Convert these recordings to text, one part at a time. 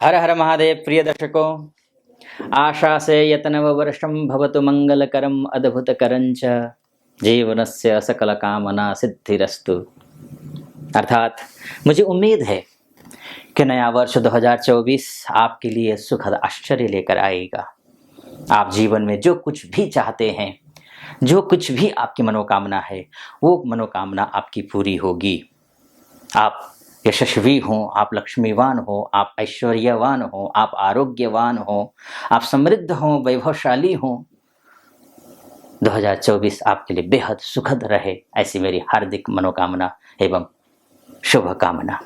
हर हर महादेव। प्रिय दर्शकों, आशा से यतनव वर्षम भवतु मंगलकरम अद्भुतकरं च जीवनस्य सकल कामना सिद्धिरस्तु। अर्थात मुझे उम्मीद है कि नया वर्ष 2024 आपके लिए सुखद आश्चर्य लेकर आएगा। आप जीवन में जो कुछ भी चाहते हैं, जो कुछ भी आपकी मनोकामना है, वो मनोकामना आपकी पूरी होगी। आप यशस्वी हों, आप लक्ष्मीवान हो, आप ऐश्वर्यवान हो, आप आरोग्यवान हो, आप समृद्ध हों, वैभवशाली हों। 2024 आपके लिए बेहद सुखद रहे, ऐसी मेरी हार्दिक मनोकामना एवं शुभकामना।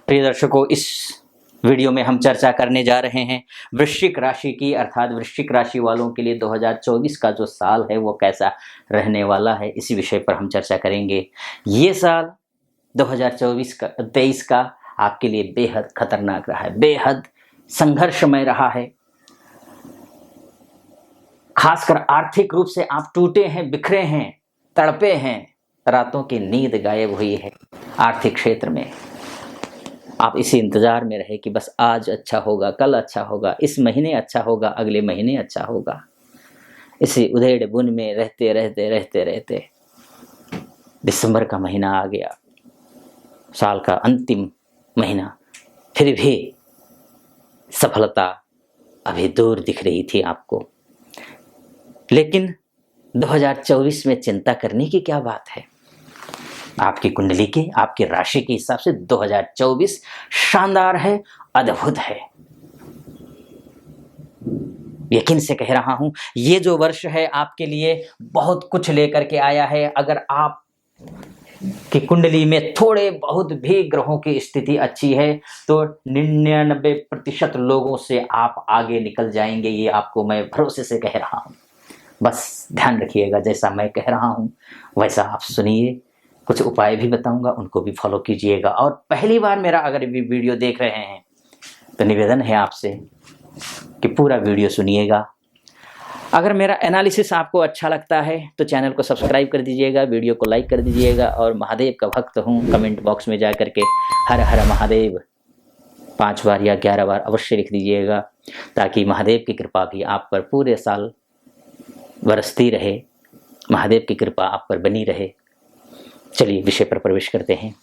प्रिय दर्शकों, इस वीडियो में हम चर्चा करने जा रहे हैं वृश्चिक राशि की। अर्थात वृश्चिक राशि वालों के लिए 2024 का जो साल है वो कैसा रहने वाला है, इसी विषय पर हम चर्चा करेंगे। ये साल 2023 का आपके लिए बेहद खतरनाक रहा है, बेहद संघर्षमय रहा है। खासकर आर्थिक रूप से आप टूटे हैं, बिखरे हैं, तड़पे हैं, रातों की नींद गायब हुई है। आर्थिक क्षेत्र में आप इसी इंतजार में रहे कि बस आज अच्छा होगा, कल अच्छा होगा, इस महीने अच्छा होगा, अगले महीने अच्छा होगा। इसी उधेड़ बुन में रहते रहते रहते रहते दिसंबर का महीना आ गया, साल का अंतिम महीना। फिर भी सफलता अभी दूर दिख रही थी आपको। लेकिन 2024 में चिंता करने की क्या बात है। आपकी कुंडली के, आपकी राशि के हिसाब से 2024 शानदार है, अद्भुत है। यकीन से कह रहा हूं, ये जो वर्ष है आपके लिए बहुत कुछ लेकर के आया है। अगर आप कि कुंडली में थोड़े बहुत भी ग्रहों की स्थिति अच्छी है तो 99% लोगों से आप आगे निकल जाएंगे। ये आपको मैं भरोसे से कह रहा हूं। बस ध्यान रखिएगा, जैसा मैं कह रहा हूं वैसा आप सुनिए। कुछ उपाय भी बताऊंगा, उनको भी फॉलो कीजिएगा। और पहली बार मेरा अगर भी वीडियो देख रहे हैं तो निवेदन है आपसे कि पूरा वीडियो सुनिएगा। अगर मेरा एनालिसिस आपको अच्छा लगता है तो चैनल को सब्सक्राइब कर दीजिएगा, वीडियो को लाइक कर दीजिएगा। और महादेव का भक्त हूँ, कमेंट बॉक्स में जा करके हर हर महादेव 5 बार या 11 बार अवश्य लिख दीजिएगा, ताकि महादेव की कृपा भी आप पर पूरे साल बरसती रहे, महादेव की कृपा आप पर बनी रहे। चलिए विषय पर प्रवेश करते हैं।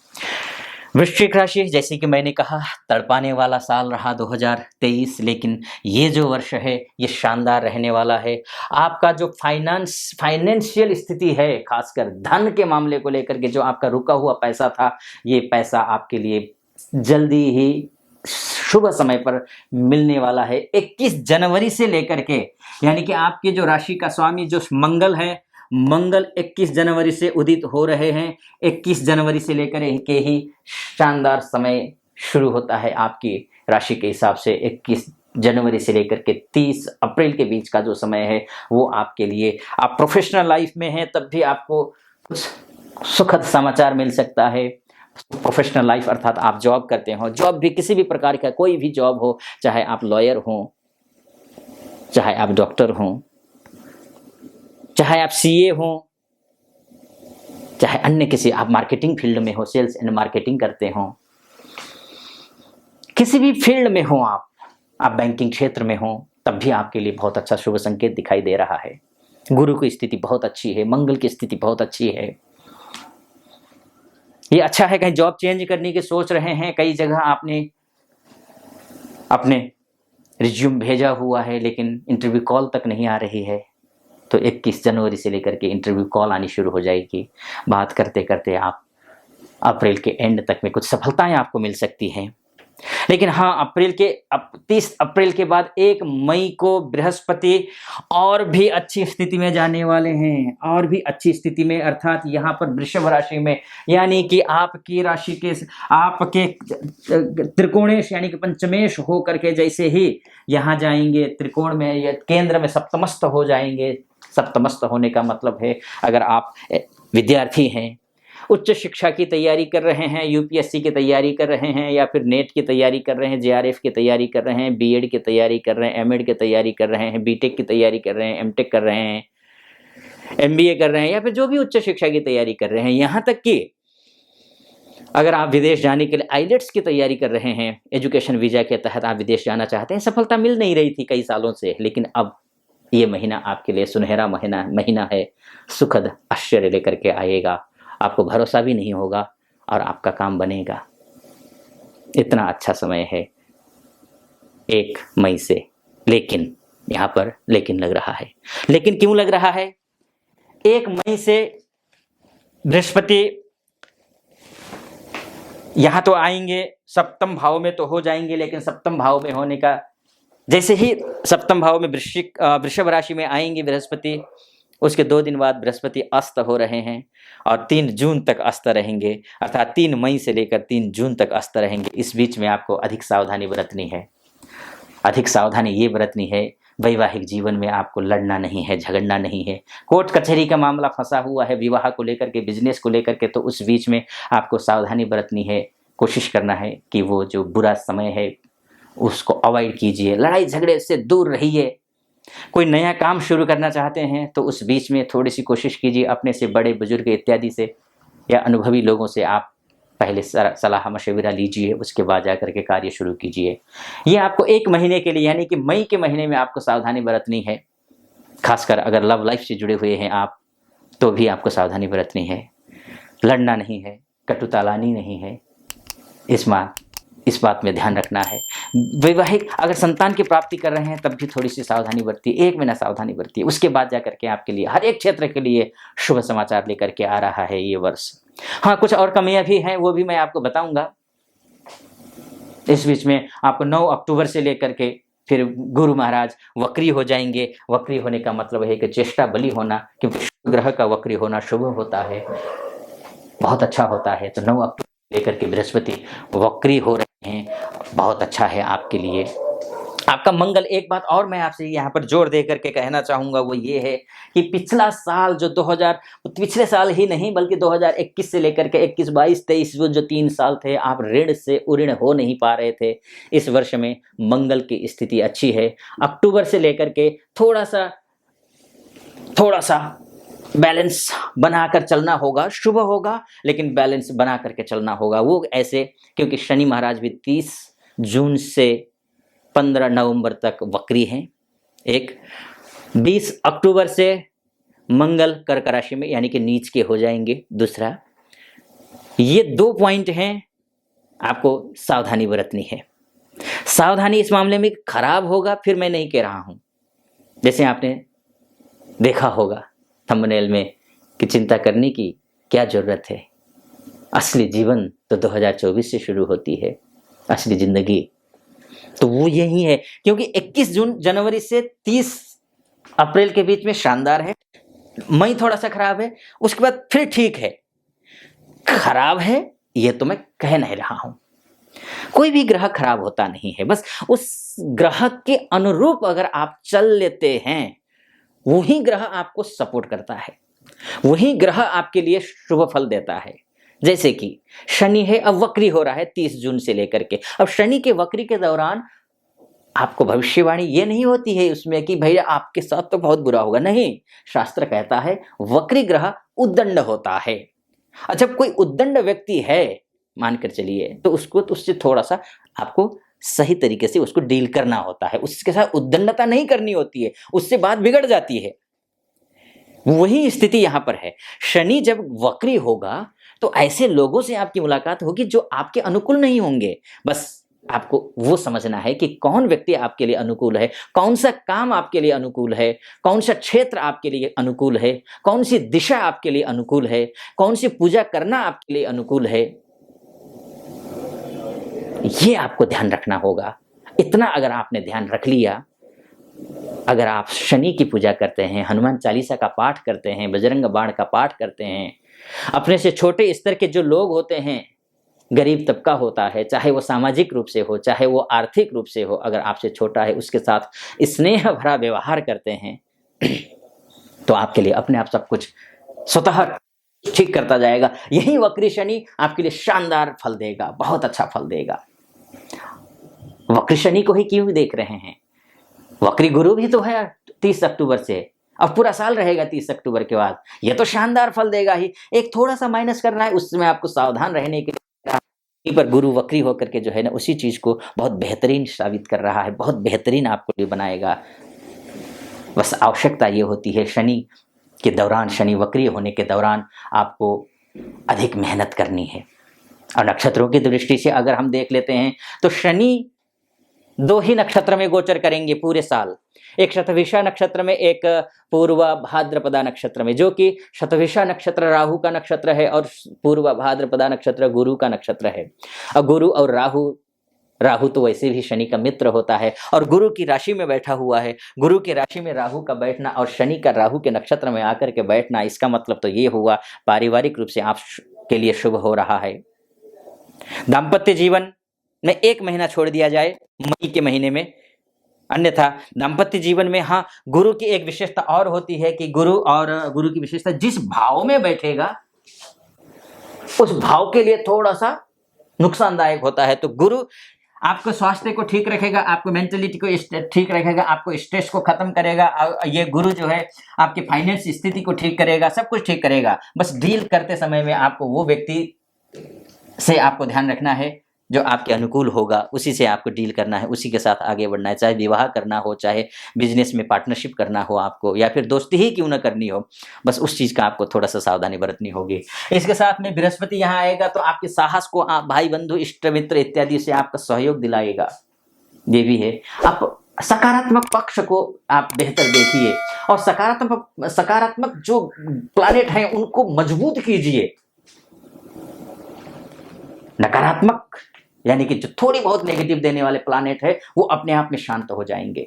वृश्चिक राशि, जैसे कि मैंने कहा, तड़पाने वाला साल रहा 2023, लेकिन ये जो वर्ष है ये शानदार रहने वाला है। आपका जो फाइनेंशियल स्थिति है, खासकर धन के मामले को लेकर के, जो आपका रुका हुआ पैसा था, ये पैसा आपके लिए जल्दी ही शुभ समय पर मिलने वाला है। 21 जनवरी से लेकर के, यानी कि आपकी जो राशि का स्वामी जो मंगल है, मंगल 21 जनवरी से उदित हो रहे हैं। 21 जनवरी से लेकर के ही शानदार समय शुरू होता है आपकी राशि के हिसाब से। 21 जनवरी से लेकर के 30 अप्रैल के बीच का जो समय है वो आपके लिए, आप प्रोफेशनल लाइफ में हैं तब भी आपको कुछ सुखद समाचार मिल सकता है। प्रोफेशनल लाइफ अर्थात आप जॉब करते हो, जॉब भी किसी भी प्रकार का कोई भी जॉब हो, चाहे आप लॉयर हो, चाहे आप डॉक्टर हो, चाहे आप सीए हो, चाहे अन्य किसी आप मार्केटिंग फील्ड में हो, सेल्स एंड मार्केटिंग करते हो, किसी भी फील्ड में हो, आप बैंकिंग क्षेत्र में हो, तब भी आपके लिए बहुत अच्छा शुभ संकेत दिखाई दे रहा है। गुरु की स्थिति बहुत अच्छी है, मंगल की स्थिति बहुत अच्छी है। ये अच्छा है। कहीं जॉब चेंज करने की सोच रहे हैं, कई जगह आपने अपने रिज्यूम भेजा हुआ है लेकिन इंटरव्यू कॉल तक नहीं आ रही है, तो 21 जनवरी से लेकर के इंटरव्यू कॉल आनी शुरू हो जाएगी। बात करते करते आप अप्रैल के एंड तक में कुछ सफलताएं आपको मिल सकती हैं। लेकिन हाँ, 30 अप्रैल के बाद 1 मई को बृहस्पति और भी अच्छी स्थिति में जाने वाले हैं, और भी अच्छी स्थिति में, अर्थात यहाँ पर वृषभ राशि में, यानी कि आपकी राशि के आपके त्रिकोणेश यानी कि पंचमेश हो करके जैसे ही यहाँ जाएंगे त्रिकोण में या केंद्र में सप्तमस्थ हो जाएंगे। सप्तमस्थ होने का मतलब है, अगर आप विद्यार्थी हैं, उच्च शिक्षा की तैयारी कर रहे हैं, यूपीएससी की तैयारी कर रहे हैं, या फिर नेट की तैयारी कर रहे हैं, जेआरएफ की तैयारी कर रहे हैं, बीएड की तैयारी कर रहे हैं, एमएड की तैयारी कर रहे हैं, बीटेक की तैयारी कर रहे हैं, एमटेक कर रहे हैं, एमबीए कर रहे हैं, या फिर जो भी उच्च शिक्षा की तैयारी कर रहे हैं, यहाँ तक कि अगर आप विदेश जाने के लिए आइलेट्स की तैयारी कर रहे हैं, एजुकेशन वीज़ा के तहत आप विदेश जाना चाहते हैं, सफलता मिल नहीं रही थी कई सालों से, लेकिन अब ये महीना आपके लिए सुनहरा महीना महीना है, सुखद आश्चर्य लेकर के आएगा। आपको भरोसा भी नहीं होगा और आपका काम बनेगा। इतना अच्छा समय है 1 मई से। लेकिन यहाँ पर लेकिन लग रहा है। लेकिन क्यों लग रहा है? 1 मई से बृहस्पति यहाँ तो आएंगे, सप्तम भाव में तो हो जाएंगे, लेकिन सप्तम भाव में होने का, जैसे ही सप्तम भाव में वृषभ राशि में आएंगे बृहस्पति, उसके 2 दिन बाद बृहस्पति अस्त हो रहे हैं और 3 जून तक अस्त रहेंगे, अर्थात 3 मई से लेकर 3 जून तक अस्त रहेंगे। इस बीच में आपको अधिक सावधानी बरतनी है। अधिक सावधानी ये बरतनी है, वैवाहिक जीवन में आपको लड़ना नहीं है, झगड़ना नहीं है। कोर्ट कचहरी का मामला फंसा हुआ है विवाह को लेकर के, बिजनेस को लेकर के, तो उस बीच में आपको सावधानी बरतनी है। कोशिश करना है कि वो जो बुरा समय है उसको अवॉइड कीजिए, लड़ाई झगड़े से दूर रहिए। कोई नया काम शुरू करना चाहते हैं तो उस बीच में थोड़ी सी कोशिश कीजिए अपने से बड़े बुजुर्ग इत्यादि से या अनुभवी लोगों से आप पहले सलाह मशविरा लीजिए, उसके बाद जाकर के कार्य शुरू कीजिए। ये आपको 1 महीने के लिए, यानी कि मई के महीने में आपको सावधानी बरतनी है। खासकर अगर लव लाइफ से जुड़े हुए हैं आप, तो भी आपको सावधानी बरतनी है। लड़ना नहीं है, कटुता लानी नहीं है, इस बात में ध्यान रखना है। वैवाहिक अगर संतान की प्राप्ति कर रहे हैं तब भी थोड़ी सी सावधानी बरतिए, 1 महीना सावधानी बरतिए। उसके बाद जाकर के आपके लिए हर एक क्षेत्र के लिए शुभ समाचार लेकर के आ रहा है ये वर्ष। हाँ, कुछ और कमियां भी हैं, वो भी मैं आपको बताऊंगा। इस बीच में आपको 9 अक्टूबर से लेकर के फिर गुरु महाराज वक्री हो जाएंगे। वक्री होने का मतलब है कि चेष्टा बली होना, क्योंकि ग्रह का वक्री होना शुभ होता है, बहुत अच्छा होता है। तो 9 अक्टूबर लेकर के बृहस्पति वक्री हो रहे हैं, बहुत अच्छा है आपके लिए, आपका मंगल। एक बात और मैं आपसे यहाँ पर जोर दे करके कहना चाहूँगा, वो ये है कि पिछला साल जो पिछले साल ही नहीं बल्कि 2021 से लेकर के 21, 22, 23 वो जो 3 साल थे, आप ऋण से उऋण हो नहीं पा रहे थे। इस वर्ष में मंगल की स्थिति अच्छी है। अक्टूबर से लेकर के थोड़ा सा बैलेंस बनाकर चलना होगा। शुभ होगा लेकिन बैलेंस बना करके चलना होगा। वो ऐसे, क्योंकि शनि महाराज भी 30 जून से 15 नवंबर तक वक्री हैं। 20 अक्टूबर से मंगल कर्क राशि में यानी कि नीच के हो जाएंगे। दूसरा, ये 2 पॉइंट हैं, आपको सावधानी बरतनी है। सावधानी इस मामले में खराब होगा फिर मैं नहीं कह रहा हूं, जैसे आपने देखा होगा थंबनेल में कि चिंता करने की क्या जरूरत है, असली जीवन तो 2024 से शुरू होती है, असली जिंदगी तो वो यही है। क्योंकि 21 जनवरी से 30 अप्रैल के बीच में शानदार है। मई थोड़ा सा खराब है, उसके बाद फिर ठीक है। खराब है ये तो मैं कह नहीं रहा हूं, कोई भी ग्रह खराब होता नहीं है, बस उस ग्रह के अनुरूप अगर आप चल लेते हैं, वही ग्रह आपको सपोर्ट करता है, वही ग्रह आपके लिए शुभ फल देता है। जैसे कि शनि है, अब वक्री हो रहा है 30 जून से लेकर के। अब शनि के वक्री के दौरान आपको भविष्यवाणी ये नहीं होती है उसमें कि भैया आपके साथ तो बहुत बुरा होगा, नहीं। शास्त्र कहता है वक्री ग्रह उद्दंड होता है। अच्छा, कोई उद्दंड व्यक्ति है मानकर चलिए, तो उससे थोड़ा सा आपको सही तरीके से उसको डील करना होता है, उसके साथ उद्दंडता नहीं करनी होती है, उससे बात बिगड़ जाती है। वही स्थिति यहां पर है। शनि जब वक्री होगा तो ऐसे लोगों से आपकी मुलाकात होगी जो आपके अनुकूल नहीं होंगे। बस आपको वो समझना है कि कौन व्यक्ति आपके लिए अनुकूल है, कौन सा काम आपके लिए अनुकूल है, कौन सा क्षेत्र आपके लिए अनुकूल है, कौन सी दिशा आपके लिए अनुकूल है, कौन सी पूजा करना आपके लिए अनुकूल है, ये आपको ध्यान रखना होगा। इतना अगर आपने ध्यान रख लिया, अगर आप शनि की पूजा करते हैं, हनुमान चालीसा का पाठ करते हैं, बजरंग बाण का पाठ करते हैं, अपने से छोटे स्तर के जो लोग होते हैं, गरीब तबका होता है, चाहे वो सामाजिक रूप से हो, चाहे वो आर्थिक रूप से हो, अगर आपसे छोटा है उसके साथ स्नेह भरा व्यवहार करते हैं तो आपके लिए अपने आप सब कुछ स्वतः ठीक करता जाएगा। यही वक्री शनि आपके लिए शानदार फल देगा, बहुत अच्छा फल देगा। वक्री शनि को ही क्यों देख रहे हैं? वक्री गुरु भी तो है 30 अक्टूबर से, अब पूरा साल रहेगा 30 अक्टूबर के बाद, यह तो शानदार फल देगा ही। एक थोड़ा सा माइनस करना है, उसमें आपको सावधान रहने के लिए वहीं पर गुरु वक्री होकर के जो है ना उसी चीज को बहुत बेहतरीन साबित कर रहा है, बहुत बेहतरीन आपको लिए बनाएगा। बस आवश्यकता ये होती है शनि के दौरान, शनि वक्री होने के दौरान आपको अधिक मेहनत करनी है। और नक्षत्रों की दृष्टि से अगर हम देख लेते हैं तो शनि 2 ही नक्षत्र में गोचर करेंगे पूरे साल, एक शतभिषा नक्षत्र में, एक पूर्वा भाद्रपदा नक्षत्र में, जो कि शतभिषा नक्षत्र राहु का नक्षत्र है और पूर्वा भाद्रपदा नक्षत्र गुरु का नक्षत्र है। और गुरु और राहु तो वैसे भी शनि का मित्र होता है और गुरु की राशि में बैठा हुआ है। गुरु की राशि में राहु का बैठना और शनि का राहु के नक्षत्र में आकर के बैठना, इसका मतलब तो ये हुआ पारिवारिक रूप से आप के लिए शुभ हो रहा है। दाम्पत्य जीवन में 1 महीना छोड़ दिया जाए मई के महीने में, अन्यथा दाम्पत्य जीवन में हाँ गुरु की एक विशेषता और होती है कि गुरु की विशेषता जिस भाव में बैठेगा उस भाव के लिए थोड़ा सा नुकसानदायक होता है। तो गुरु आपको स्वास्थ्य को ठीक रखेगा, आपको मेंटलिटी को ठीक रखेगा, आपको स्ट्रेस को खत्म करेगा। ये गुरु जो है आपके फाइनेंस स्थिति को ठीक करेगा, सब कुछ ठीक करेगा। बस डील करते समय में आपको वो व्यक्ति से आपको ध्यान रखना है जो आपके अनुकूल होगा, उसी से आपको डील करना है, उसी के साथ आगे बढ़ना है। चाहे विवाह करना हो, चाहे बिजनेस में पार्टनरशिप करना हो आपको, या फिर दोस्ती ही क्यों ना करनी हो, बस उस चीज़ का आपको थोड़ा सा सावधानी बरतनी होगी। इसके साथ में बृहस्पति यहाँ आएगा तो आपके साहस को आप भाई बंधु इष्ट मित्र इत्यादि से आपका सहयोग दिलाएगा। ये भी है, आप सकारात्मक पक्ष को आप बेहतर देखिए और सकारात्मक जो प्लैनेट हैं उनको मजबूत कीजिए। नकारात्मक यानी कि जो थोड़ी बहुत नेगेटिव देने वाले प्लैनेट है वो अपने आप में शांत हो जाएंगे।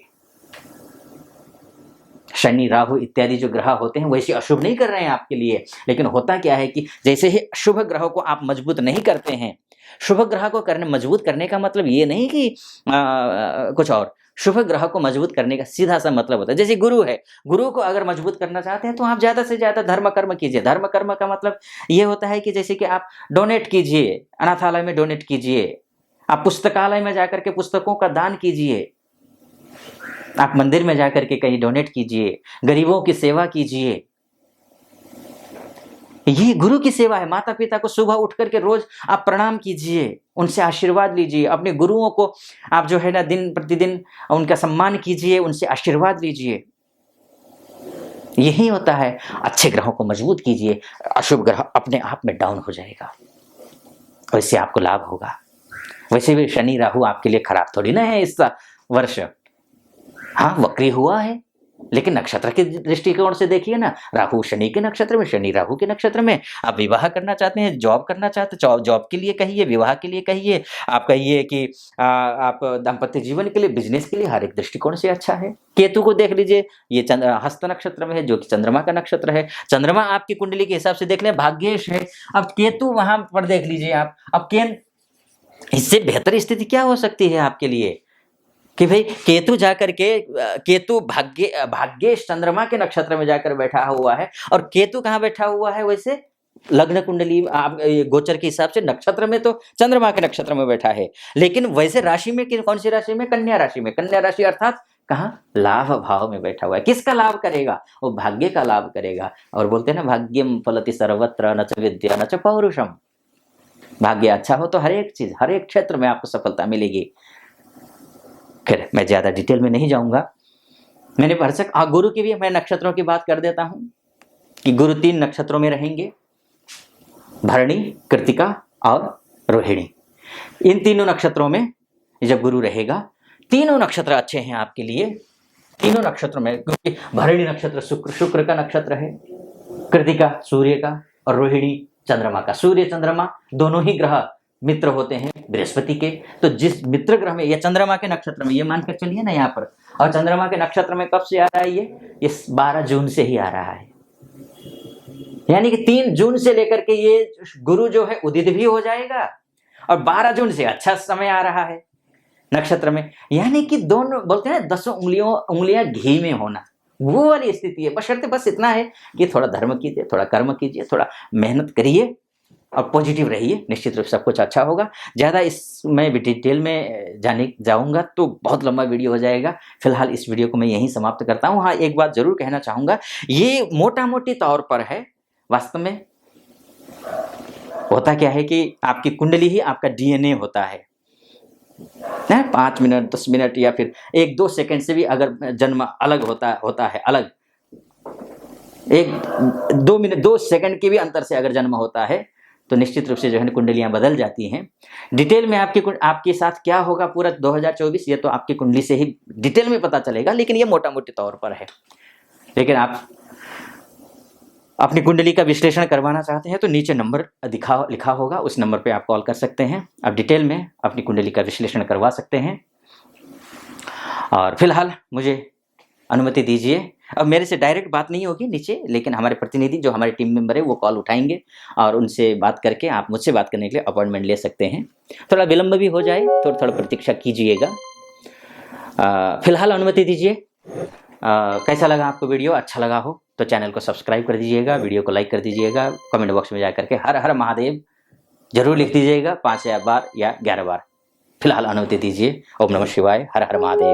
शनि राहु इत्यादि जो ग्रह होते हैं वैसे अशुभ नहीं कर रहे हैं आपके लिए, लेकिन होता क्या है कि जैसे ही शुभ ग्रहों को आप मजबूत नहीं करते हैं, शुभ ग्रह को मजबूत करने का मतलब ये नहीं कि कुछ और, शुभ ग्रह को मजबूत करने का सीधा सा मतलब होता है जैसे गुरु है, गुरु को अगर मजबूत करना चाहते हैं तो आप ज्यादा से ज्यादा धर्म कर्म कीजिए। धर्म कर्म का मतलब ये होता है कि जैसे कि आप डोनेट कीजिए, अनाथालय में डोनेट कीजिए, आप पुस्तकालय में जाकर के पुस्तकों का दान कीजिए, आप मंदिर में जाकर के कहीं डोनेट कीजिए, गरीबों की सेवा कीजिए। ये गुरु की सेवा है। माता पिता को सुबह उठ करके रोज आप प्रणाम कीजिए, उनसे आशीर्वाद लीजिए। अपने गुरुओं को आप जो है ना दिन प्रतिदिन उनका सम्मान कीजिए, उनसे आशीर्वाद लीजिए। यही होता है। अच्छे ग्रहों को मजबूत कीजिए, अशुभ ग्रह अपने आप में डाउन हो जाएगा और इससे आपको लाभ होगा। वैसे भी शनि राहु आपके लिए खराब थोड़ी ना है इस वर्ष। हाँ वक्री हुआ है, लेकिन नक्षत्र के दृष्टिकोण से देखिए ना, राहु शनि के नक्षत्र में, शनि राहु के नक्षत्र में। आप विवाह करना चाहते हैं, जॉब करना चाहते हैं, जॉब के लिए कहिए, विवाह के लिए कहिए, आप कहिए कि आप दाम्पत्य जीवन के लिए, बिजनेस के लिए, हर एक दृष्टिकोण से अच्छा है। केतु को देख लीजिए, ये हस्त नक्षत्र में है जो कि चंद्रमा का नक्षत्र है। चंद्रमा आपकी कुंडली के हिसाब से देख लें भाग्येश है। अब केतु वहां पर देख लीजिए आप, अब इससे बेहतर स्थिति क्या हो सकती है आपके लिए कि भाई केतु जाकर के, केतु भाग्येश चंद्रमा के नक्षत्र में जाकर बैठा हुआ है। और केतु कहाँ बैठा हुआ है? वैसे लग्न कुंडली आप गोचर के हिसाब से नक्षत्र में तो चंद्रमा के नक्षत्र में बैठा है, लेकिन वैसे राशि में कौन सी राशि में? कन्या राशि में। कन्या राशि अर्थात कहाँ? लाभ भाव में बैठा हुआ है। किसका लाभ करेगा? वो भाग्य का लाभ करेगा। और बोलते हैं ना, भाग्यम फलति सर्वत्र न च विद्या न च पौरुषम। भाग्य अच्छा हो तो हर एक चीज, हर एक क्षेत्र में आपको सफलता मिलेगी। खैर मैं ज्यादा डिटेल में नहीं जाऊंगा। मैंने भरसक गुरु की भी मैं नक्षत्रों की बात कर देता हूं कि गुरु 3 नक्षत्रों में रहेंगे, भरणी, कृतिका और रोहिणी। इन तीनों नक्षत्रों में जब गुरु रहेगा, तीनों नक्षत्र अच्छे हैं आपके लिए। तीनों नक्षत्रों में, क्योंकि भरणी नक्षत्र शुक्र का नक्षत्र है, कृतिका सूर्य का और रोहिणी चंद्रमा का। सूर्य चंद्रमा दोनों ही ग्रह मित्र होते हैं बृहस्पति के। तो जिस मित्र ग्रह में या चंद्रमा के नक्षत्र में, ये मानकर चलिए ना यहाँ पर, और चंद्रमा के नक्षत्र में कब से आ रहा है? ये 12 जून से ही आ रहा है। यानी कि 3 जून से लेकर के ये गुरु जो है उदित भी हो जाएगा और 12 जून से अच्छा समय आ रहा है नक्षत्र में। यानी कि दोनों बोलते हैं 10 उंगलियां घी में होना, वो वाली स्थिति है। बशर्ते बस इतना है कि थोड़ा धर्म कीजिए, थोड़ा कर्म कीजिए, थोड़ा मेहनत करिए और पॉजिटिव रहिए, निश्चित रूप से सब कुछ अच्छा होगा। ज़्यादा इसमें डिटेल में जाऊंगा तो बहुत लंबा वीडियो हो जाएगा। फिलहाल इस वीडियो को मैं यहीं समाप्त करता हूँ। हाँ एक बात जरूर कहना चाहूँगा, ये मोटा मोटी तौर पर है, वास्तव में होता क्या है कि आपकी कुंडली ही आपका डीएनए होता है। 5 मिनट 10 मिनट या फिर 1-2 सेकंड से भी अगर जन्म अलग होता है अलग, 1-2 मिनट 2 सेकंड के भी अंतर से अगर जन्म होता है तो निश्चित रूप से जो है कुंडलियां बदल जाती हैं। डिटेल में आपके साथ क्या होगा पूरा 2024 ये तो आपकी कुंडली से ही डिटेल में पता चलेगा, लेकिन ये मोटा मोटे तौर पर है। लेकिन आप अपनी कुंडली का विश्लेषण करवाना चाहते हैं तो नीचे नंबर लिखा होगा, उस नंबर पे आप कॉल कर सकते हैं। आप डिटेल में अपनी कुंडली का विश्लेषण करवा सकते हैं। और फिलहाल मुझे अनुमति दीजिए। अब मेरे से डायरेक्ट बात नहीं होगी नीचे, लेकिन हमारे प्रतिनिधि जो हमारे टीम मेंबर है वो कॉल उठाएंगे और उनसे बात करके आप मुझसे बात करने के लिए अपॉइंटमेंट ले सकते हैं। थोड़ा विलंब भी हो जाए तो थोड़ा प्रतीक्षा कीजिएगा। फिलहाल अनुमति दीजिए। कैसा लगा आपको वीडियो? अच्छा लगा हो तो चैनल को सब्सक्राइब कर दीजिएगा, वीडियो को लाइक कर दीजिएगा, कमेंट बॉक्स में जाकर के हर हर महादेव जरूर लिख दीजिएगा 5 बार या 11 बार। फिलहाल अनुमति दीजिए। ओम नमः शिवाय, हर हर महादेव।